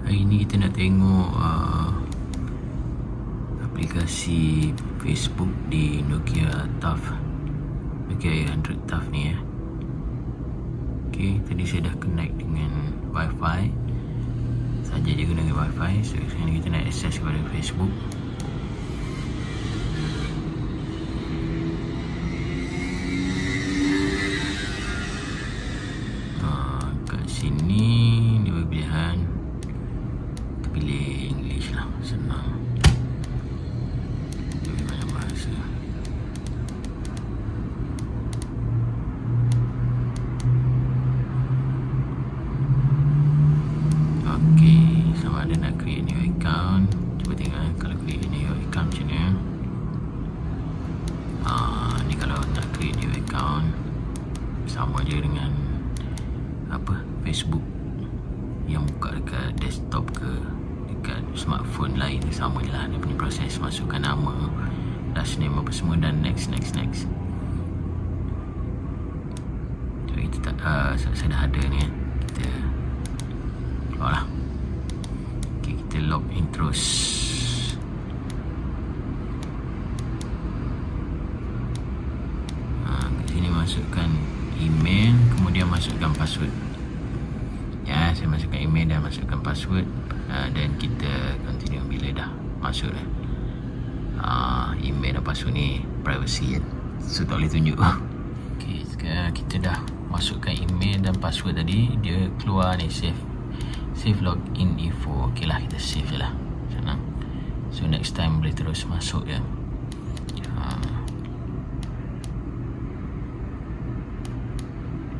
Hari ni kita nak tengok aplikasi Facebook di Nokia TAF, Nokia 800 TAF ni Okay, tadi saya dah connect dengan Wi-Fi. Saja je guna dengan Wi-Fi. So sekarang ni kita nak access kepada Facebook. Kat sini dia bagi pilihan. Kita pilih English lah, senang. Pilih banyak bahasa. Okay, sama ada nak create new account. Cuba tengok kalau create new account macam ni. Ni kalau nak create new account, sama je dengan Facebook yang buka dekat desktop ke dekat smartphone lain, sama je lah. Dia punya proses masukkan nama, last name apa semua dan next. Jadi kita saya dah ada ni kan. Kita keluar lah. Okay, kita log in terus. Kat sini masukkan email, kemudian masukkan password. Ya, saya masukkan email dan masukkan password, dan kita continue bila dah masuk dah. Email dan password ni privacy kan, so tak boleh tunjuk. Okay, sekarang kita dah masukkan email dan password tadi. Dia keluar ni save login info. Okay lah, kita save je lah, senang. So next time boleh terus masuk je.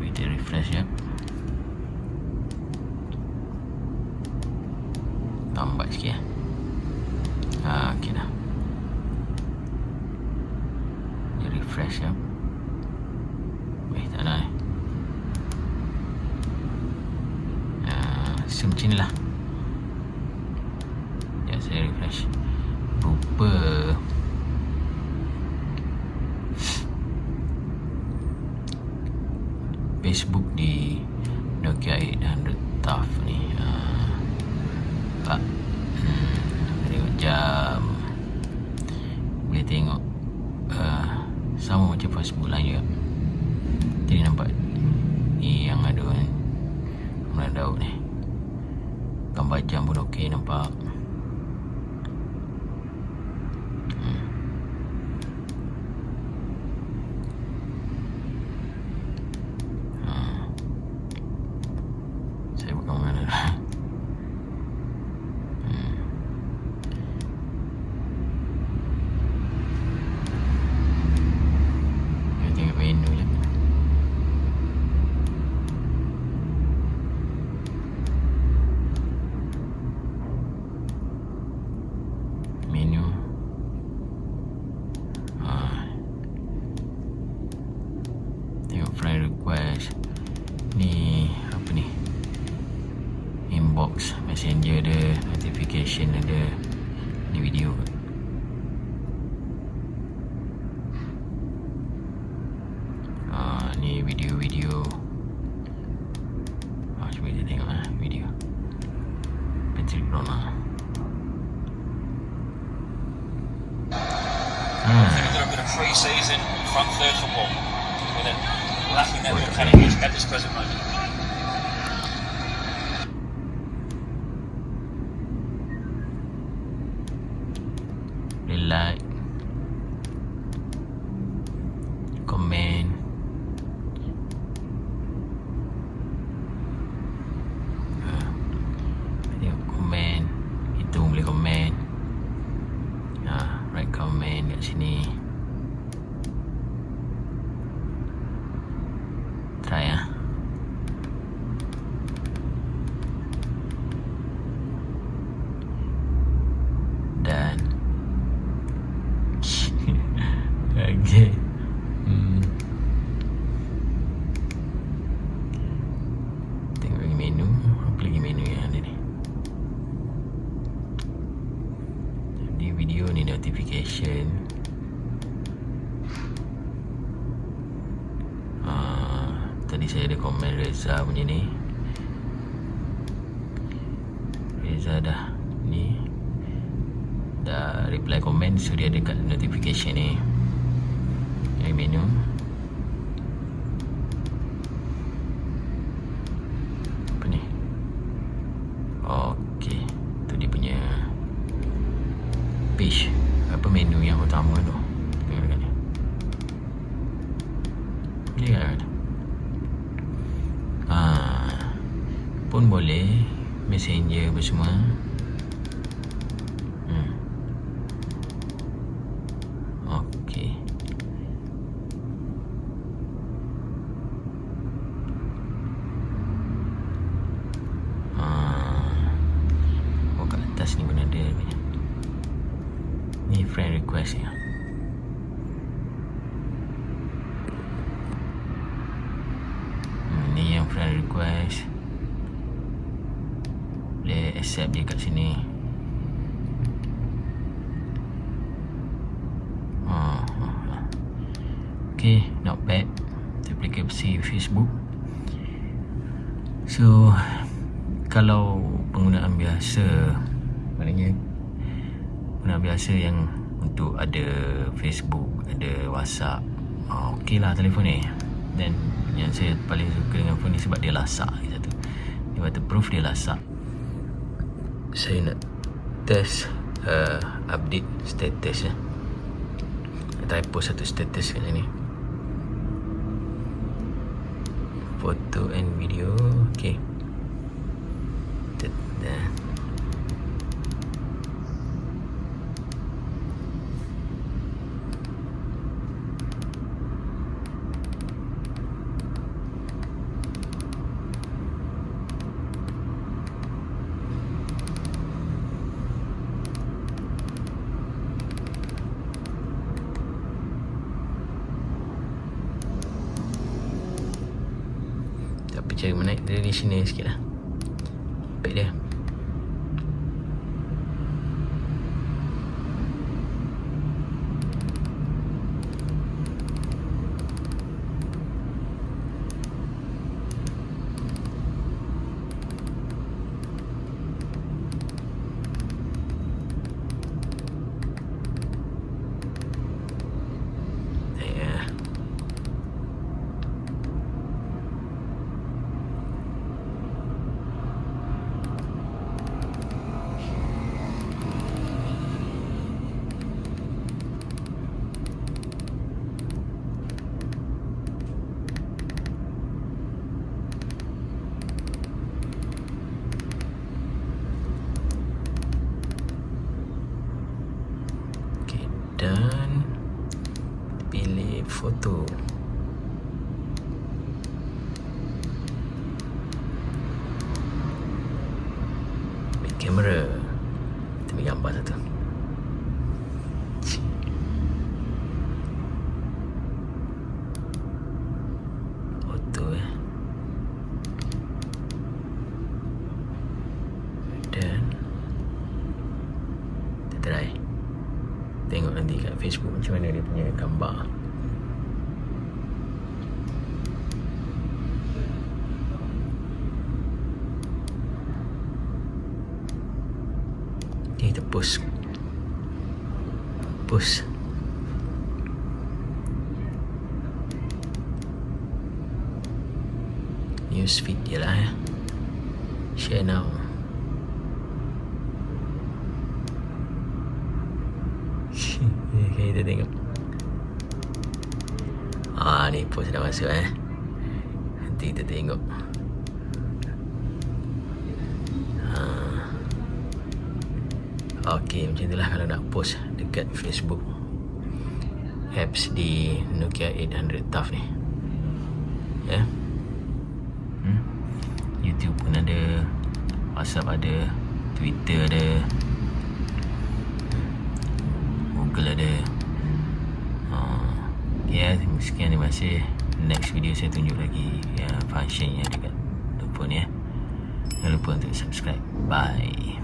Kita refresh je. Lambat sikit okay dah. Dia refresh ya. Tak nak macam ni lah. Ya, saya refresh. Rupa Facebook di Nokia 800 TAF ni. Tengok jam, boleh tengok sama macam Facebook lain juga. Jadi nampak ni yang ada kan, Mula Daud ni, gambar jam pun okey nampak. Saya bukan mana menu je. Menu. Tengok friend request. Ni apa ni? Inbox, messenger ada, notification ada. Ni video. Ni video. Cuba kita tengok video. Battery belum lah. A bit of pre-season front third football with it lacking that little cutting edge at this present moment. Like, comment, tengok komen, kita pun boleh komen. Write comment kat sini. Try dan okay. Tengok lagi menu. Apa lagi menu yang ada ni? Di video ni notification. Tadi saya ada komen Reza punya ni. Reza dah ni dah reply komen, so dia ada kat notification ni. Dari menu apa ni? Okey, tu dia punya page, apa menu yang utama tu. Tengok dekat ni. Ni kan pun boleh messenger apa semua. Okey. Kat atas ni pun ada ni friend request ni. Ni yang friend request, boleh accept dia kat sini. Okay, not bad. Aplikasi Facebook. So kalau penggunaan biasa, maknanya penggunaan biasa yang untuk ada Facebook, ada WhatsApp, okey lah telefon ni. Dan yang saya paling suka dengan phone ni sebab dia lasak. Satu, dia waterproof, dia lasak. Saya nak test update status Try post satu status kat sini, foto and video. Okay, tapi cara menaik dari sini sikit lah, baik dia. Dan pilih foto. Ambil kamera, kita ambil gambar satu. Foto dan kita try tengok nanti kat Facebook macam mana dia punya gambar. Okay, kita post newsfeed je lah ya. Share now. Okay, kita tengok. Ni post dah masuk nanti kita tengok. Okay, macam itulah kalau nak post dekat Facebook apps di Nokia 800 Tough ni ya. YouTube pun ada, WhatsApp ada, Twitter ada, Google ada. Ya, sekian, terima kasih. Next video saya tunjuk lagi function yang dekat phone ya. Jangan lupa untuk subscribe. Bye.